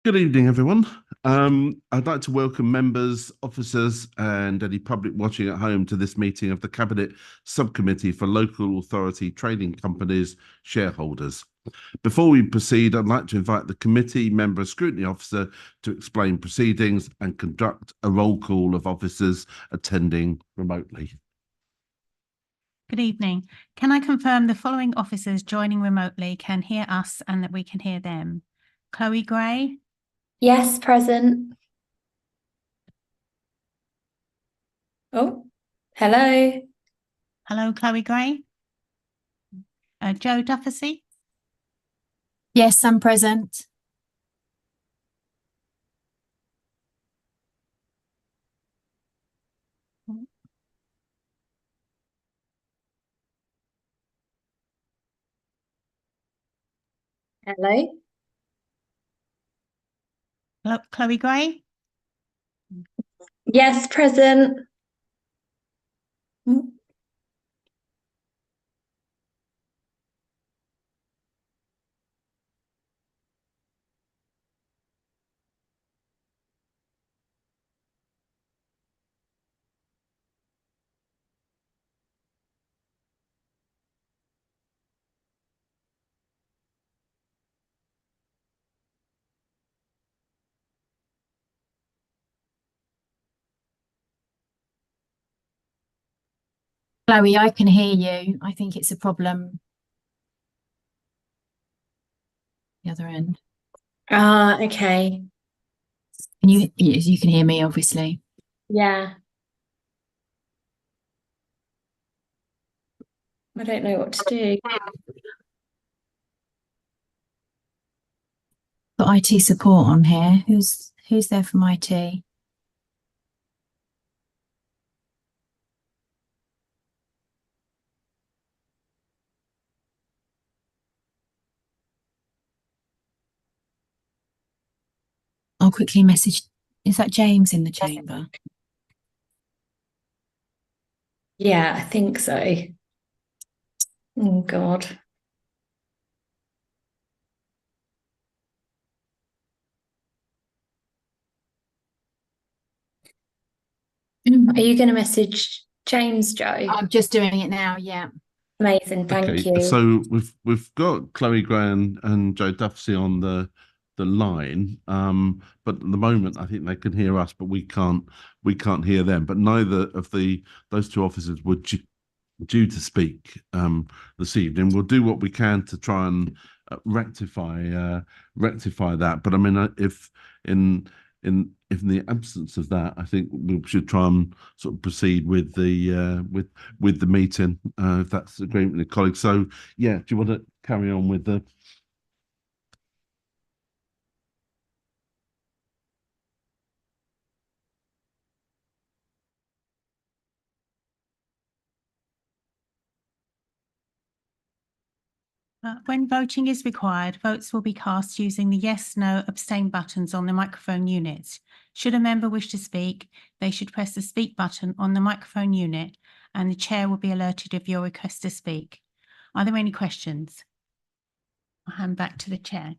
Good evening, everyone. I'd like to welcome members, officers, and any public watching at home to this meeting of the Cabinet Subcommittee for Local Authority Trading Companies Shareholders. Before we proceed, I'd like to invite the committee member scrutiny officer to explain proceedings and conduct a roll call of officers attending remotely. Good evening. Can I confirm the following officers joining remotely can hear us and that we can hear them? Chloe Gray. Yes, present. Oh, hello. Hello, Chloe Gray. Jo Dufficy. Yes, I'm present. Hello. Hello, Chloe Gray. Yes, present. Chloe, I can hear you. I think it's a problem. The other end. Okay. You can hear me, obviously. Yeah. I don't know what to do. Got IT support on here. Who's there from IT? I'll quickly message. Is that James in the chamber? Yeah, I think so. Oh, God. Are you going to message James, Jo? I'm just doing it now. Yeah. Amazing, thank you. So we've got Chloe Gray and Jo Dufficy on the line, but at the moment I think they can hear us, but we can't hear them. But neither of those two officers were due to speak this evening. We'll do what we can to try and rectify that. But I mean, if in the absence of that, I think we should try and sort of proceed with the meeting, if that's agreement with the colleagues. So yeah, do you want to carry on with the? When voting is required, votes will be cast using the yes, no, abstain buttons on the microphone units. Should a member wish to speak, they should press the speak button on the microphone unit and the chair will be alerted of your request to speak. Are there any questions? I'll hand back to the chair.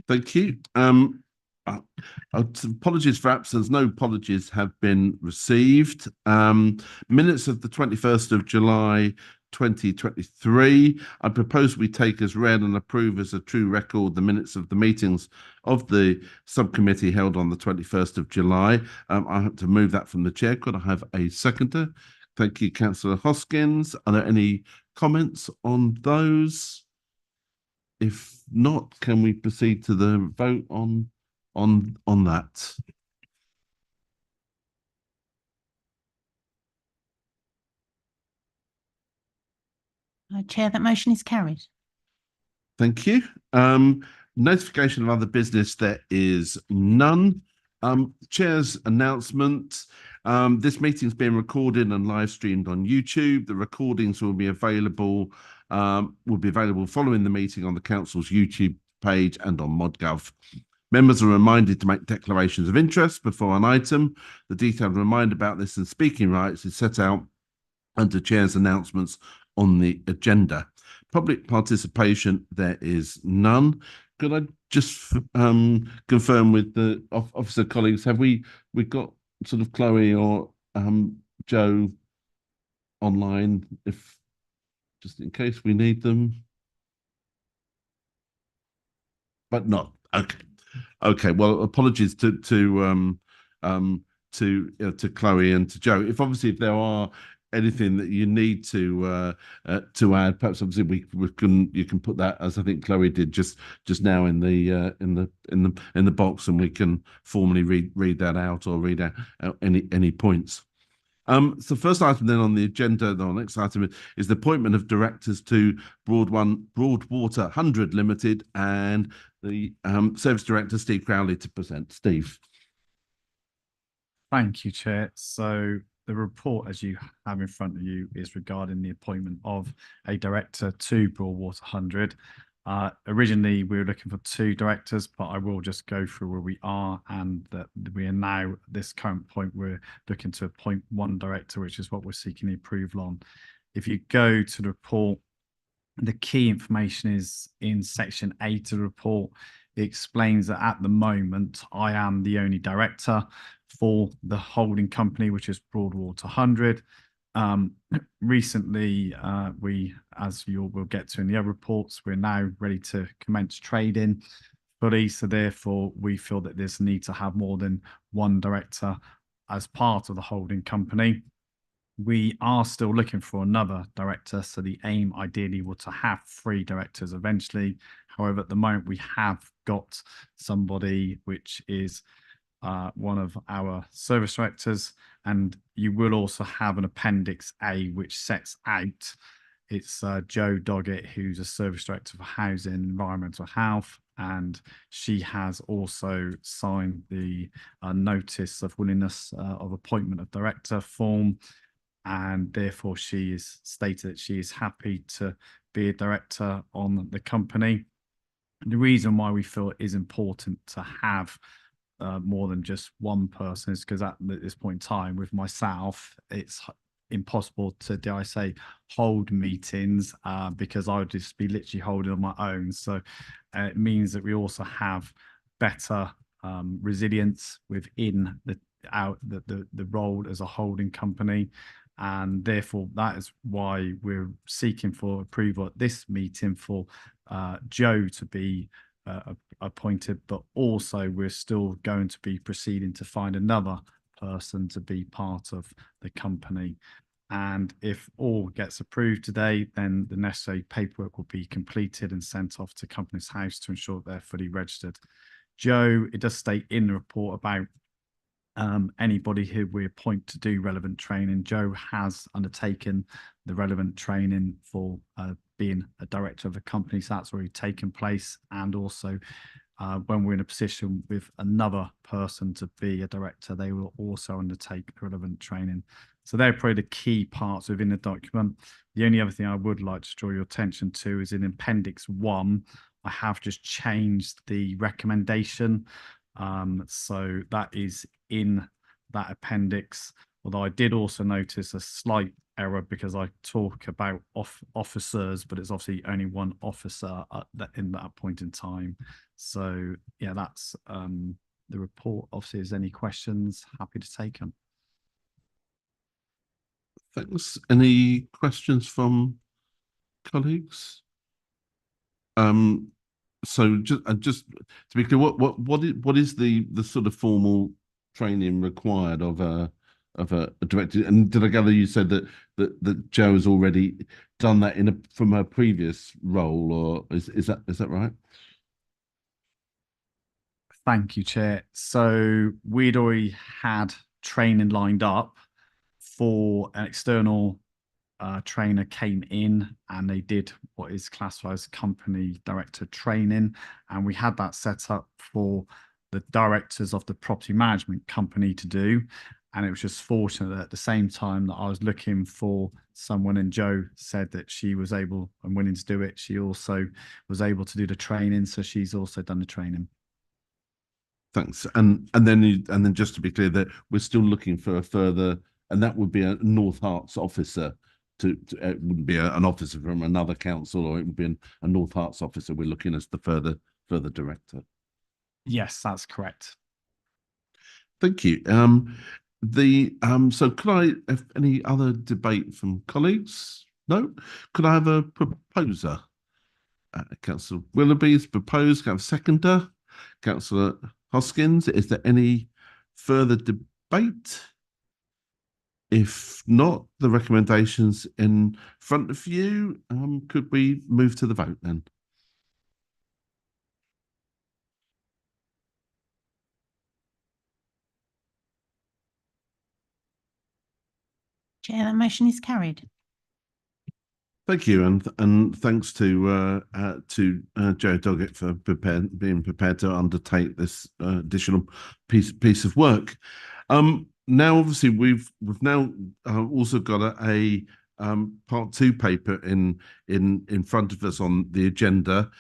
Thank you. Apologies for absence. No apologies have been received. Minutes of the 21st of July 2023. I propose we take as read and approve as a true record the minutes of the meetings of the subcommittee held on the 21st of July. I have to move that from the chair. Could I have a seconder? Thank you, Councillor Hoskins. Are there any comments on those? If not, can we proceed to the vote on that? Chair, that motion is carried. Thank you. Notification of other business, there is none. Chair's announcement. This meeting is being recorded and live streamed on YouTube. The recordings will be available following the meeting on the council's YouTube page and on ModGov. Members are reminded to make declarations of interest before an item. The detailed reminder about this and speaking rights is set out under Chair's announcements on the agenda. Public participation, there is none. could I just confirm with the officer colleagues, have we got sort of Chloe or Joe online, if just in case we need them? But not okay. Okay, well, apologies to to Chloe and to Joe. If there are anything that you need to add, perhaps obviously we can, you can put that, as I think Chloe did just now, in the box, and we can formally read that out, or read out any points. So first item then on the agenda, the next item is the appointment of directors to Broadwater 100 Limited, and the service director, Steve Crowley, to present. Steve. Thank you, Chair. So the report, as you have in front of you, is regarding the appointment of a director to Broadwater 100. Originally, we were looking for 2 directors, but I will just go through where we are, and that we are now, at this current point, we're looking to appoint 1 director, which is what we're seeking the approval on. If you go to the report, the key information is in section 8 of the report. It explains that at the moment, I am the only director for the holding company, which is Broadwater 100. Recently, we, as you will get to in the other reports, we're now ready to commence trading fully. So therefore, we feel that there's a need to have more than 1 director as part of the holding company. We are still looking for another director, so the aim ideally was to have 3 directors eventually. However, at the moment, we have got somebody which is one of our service directors, and you will also have an appendix A which sets out, it's Joe Doggett, who's a service director for housing and environmental health, and she has also signed the notice of willingness of appointment of director form, and therefore she is stated that she is happy to be a director on the company. And the reason why we feel it is important to have more than just 1 person is because at this point in time, with myself, it's impossible to, dare I say, hold meetings because I would just be literally holding on my own. So it means that we also have better resilience within the role as a holding company, and therefore that is why we're seeking for approval at this meeting for Joe to be appointed, but also we're still going to be proceeding to find another person to be part of the company. And if all gets approved today, then the necessary paperwork will be completed and sent off to Companies House to ensure they're fully registered. Joe, it does state in the report about anybody who we appoint to do relevant training. Joe has undertaken the relevant training for being a director of a company, so that's already taken place. And also when we're in a position with another person to be a director, they will also undertake relevant training. So they're probably the key parts within the document. The only other thing I would like to draw your attention to is in Appendix 1, I have just changed the recommendation. So that is in that appendix, although I did also notice a slight error because I talk about officers, but it's obviously only 1 officer in that point in time. So yeah, that's the report. Obviously, if there's any questions, happy to take them. Thanks. Any questions from colleagues? So just to be clear, what is the sort of formal training required of a director? And did I gather you said that Jo has already done that from her previous role, or is that right? Thank you, Chair. So we'd already had training lined up for an external trainer came in, and they did what is classified as company director training, and we had that set up for the directors of the property management company to do. And it was just fortunate that at the same time that I was looking for someone, and Jo said that she was able and willing to do it, she also was able to do the training, so she's also done the training. Thanks. And then just to be clear, that we're still looking for a further, and that would be a North Herts officer. It wouldn't be an officer from another council, or it would be a North Herts officer. We're looking as the further for the director. Yes, that's correct. Thank you. So could I have any other debate from colleagues? No? Could I have a proposer? Councillor Willoughby's proposed. Can I have a seconder? Councillor Hoskins, is there any further debate? If not, the recommendations in front of you, could we move to the vote then? Chair, that motion is carried. Thank you, and thanks to Joe Doggett for being prepared to undertake this additional piece of work. Now, obviously, we've now also got a part two paper in front of us on the agenda.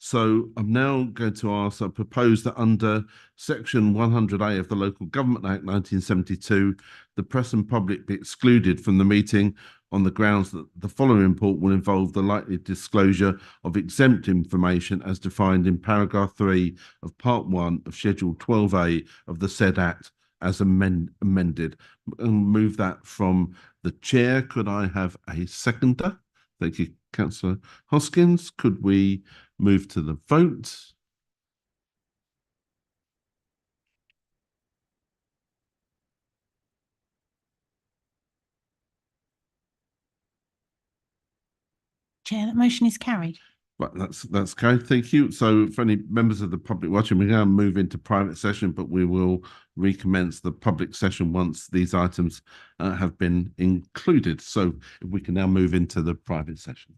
So I'm now going to ask, I propose that under Section 100A of the Local Government Act 1972, the press and public be excluded from the meeting on the grounds that the following report will involve the likely disclosure of exempt information as defined in paragraph 3 of part 1 of Schedule 12A of the said Act as amended. And move that from the chair. Could I have a seconder? Thank you, Councillor Hoskins. Could we move to the vote? Chair, that motion is carried. Right, that's carried. Thank you. So, for any members of the public watching, we're going to move into private session, but we will recommence the public session once these items have been included. So, if we can now move into the private session.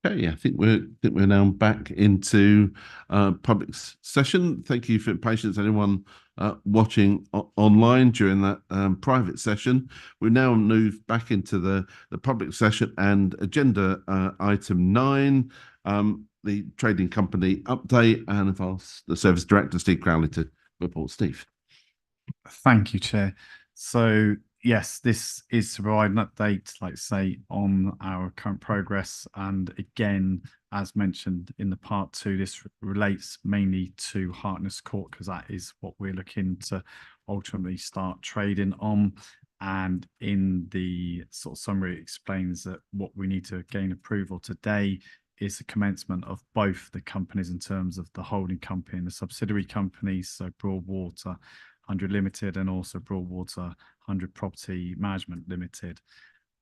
Okay, I think we're now back into public session. Thank you for your patience, anyone watching online during that private session. We now move back into the public session and agenda item 9, the trading company update, and I've asked the service director Steve Crowley to report. Steve. Thank you, Chair. So yes, this is to provide an update, like say, on our current progress. And again, as mentioned in the part 2, this relates mainly to Hartness Court, because that is what we're looking to ultimately start trading on. And in the sort of summary, it explains that what we need to gain approval today is the commencement of both the companies in terms of the holding company and the subsidiary companies, so Broadwater 100 Limited and also Broadwater 100 Property Management Limited.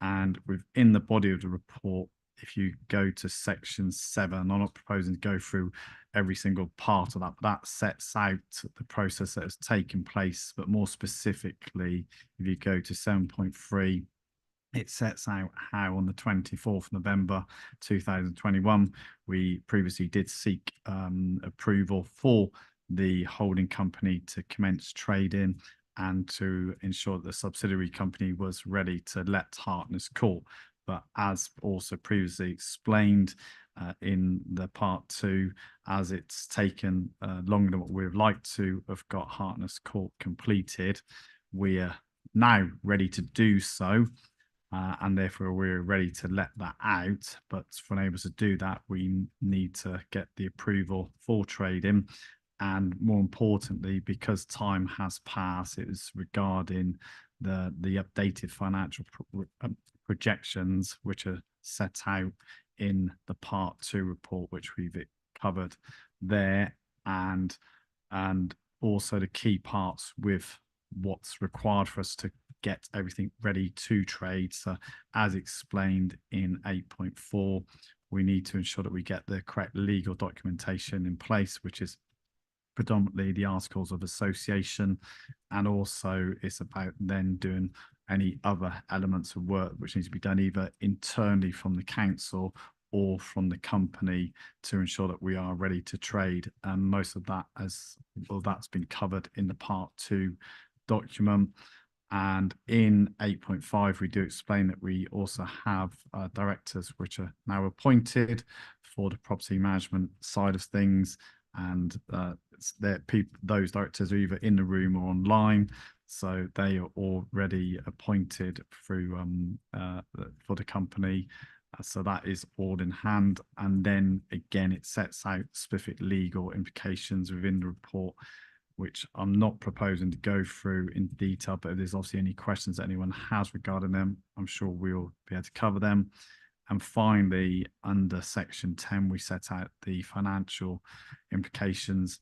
And within the body of the report, if you go to section 7, I'm not proposing to go through every single part of that, but that sets out the process that has taken place. But more specifically, if you go to 7.3, it sets out how on the 24th November 2021, we previously did seek approval for the holding company to commence trading and to ensure that the subsidiary company was ready to let Hartness Court. But as also previously explained in the part 2, as it's taken longer than what we would like to have got Hartness Court completed, we are now ready to do so. And therefore we're ready to let that out. But for able to do that, we need to get the approval for trading. And more importantly, because time has passed, it was regarding the updated financial projections, which are set out in the part 2 report, which we've covered there, and also the key parts with what's required for us to get everything ready to trade. So as explained in 8.4, we need to ensure that we get the correct legal documentation in place, which is predominantly the articles of association, and also it's about then doing any other elements of work which needs to be done either internally from the council or from the company to ensure that we are ready to trade. And most of that that's been covered in the part 2 document. And in 8.5, we do explain that we also have directors which are now appointed for the property management side of things. And those directors are either in the room or online. So they are already appointed through for the company. So that is all in hand. And then again, it sets out specific legal implications within the report, which I'm not proposing to go through in detail, but if there's obviously any questions that anyone has regarding them, I'm sure we'll be able to cover them. And finally, under section 10, we set out the financial implications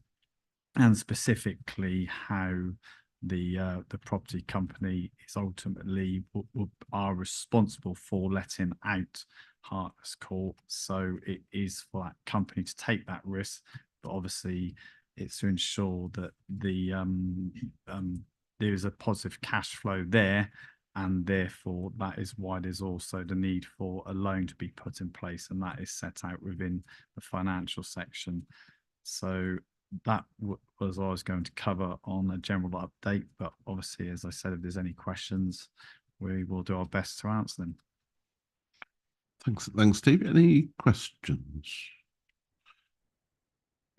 and specifically how the property company is ultimately are responsible for letting out Hartness Court. So it is for that company to take that risk, but obviously it's to ensure that there is a positive cash flow there, and therefore that is why there's also the need for a loan to be put in place, and that is set out within the financial section. So that was what I was going to cover on a general update, but obviously, as I said, if there's any questions, we will do our best to answer them. Thanks, Steve. Any questions?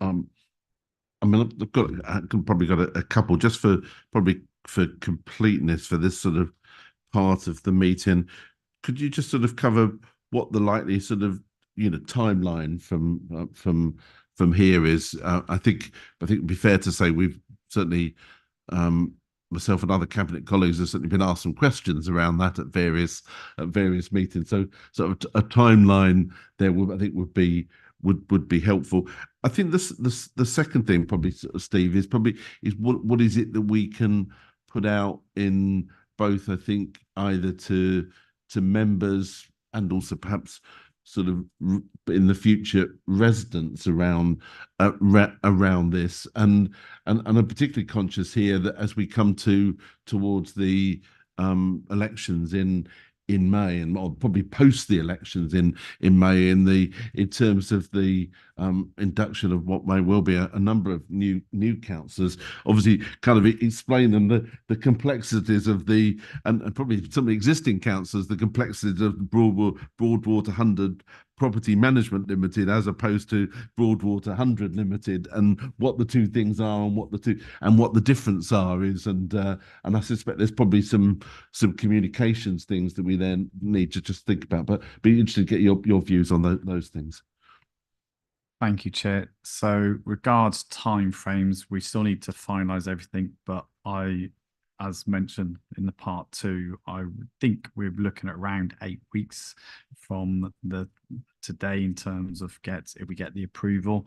I mean, I've probably got a couple just for completeness for this sort of part of the meeting. Could you just sort of cover what the likely sort of timeline from here is? I think it'd be fair to say we've certainly myself and other cabinet colleagues have certainly been asked some questions around that at various meetings. So sort of a timeline there would be helpful. I think the second thing probably, Steve, is what is it that we can put out in both, I think, either to members and also perhaps sort of in the future residents around this, and I'm particularly conscious here that as we come towards the elections in in May, and or probably post the elections in May, in terms of the induction of what may well be a number of new councillors. Obviously, kind of explain them the complexities of the and probably some of the existing councillors, the complexities of Broadwater 100 Property Management Limited as opposed to Broadwater 100 Limited, and what the two things are, and what the difference are is, and I suspect there's probably some communications things that we then need to just think about. But be interested to get your views on those things. Thank you, Chair. So regards timeframes, we still need to finalise everything, but as mentioned in the part 2, I think we're looking at around 8 weeks from today in terms of if we get the approval.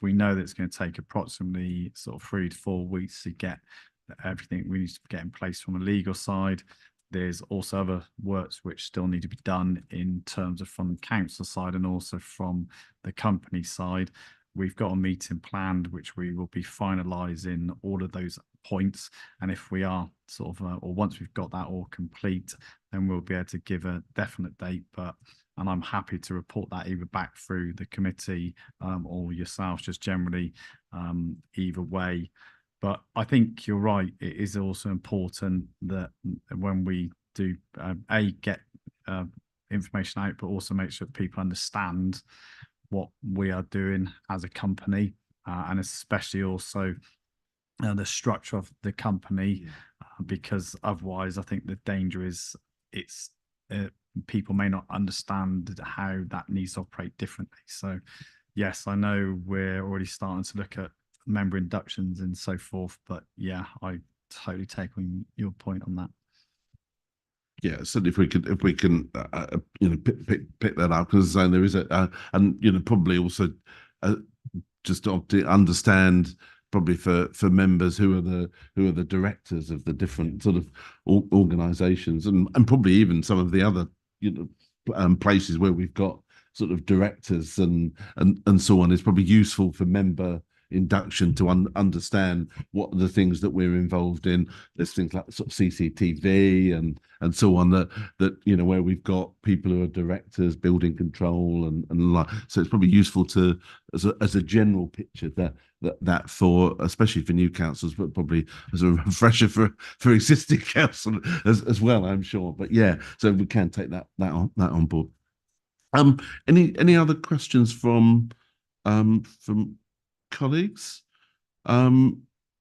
We know that it's going to take approximately sort of 3 to 4 weeks to get everything we need to get in place from a legal side. There's also other works which still need to be done in terms of from the council side and also from the company side. We've got a meeting planned which we will be finalising all of those points, and if we are sort of or once we've got that all complete, then we'll be able to give a definite date. And I'm happy to report that either back through the committee or yourselves, just generally either way. But I think you're right. It is also important that when we do get information out, but also make sure that people understand what we are doing as a company, and especially also the structure of the company, because otherwise I think the danger is people may not understand how that needs to operate differently. So yes, I know we're already starting to look at member inductions and so forth, but yeah, I totally take on your point on that. Yeah, certainly if we can pick that up, because there is and probably also just to understand, probably for members who are the directors of the different sort of organisations, and probably even some of the other places where we've got sort of directors and so on. It's probably useful for member induction to understand what are the things that we're involved in. There's things like sort of CCTV and so on that where we've got people who are directors, building control and like. So it's probably useful to as a general picture that for especially for new councils, but probably as a refresher for existing council as well, I'm sure. But yeah, so we can take that on board. Any other questions from colleagues?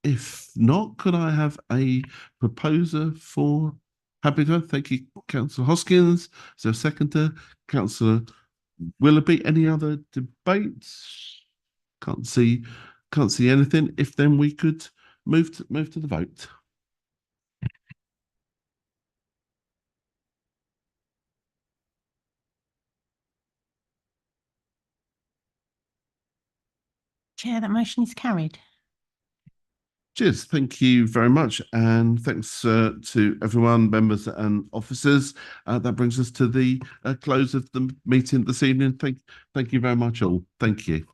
If not, could I have a proposer for Habitat? Thank you, Councillor Hoskins. So seconder, Councillor Willoughby. Any other debates? Can't see anything. If then we could move to the vote. Chair, that motion is carried. Cheers. Thank you very much. And thanks to everyone, members and officers. That brings us to the close of the meeting this evening. Thank you very much all. Thank you.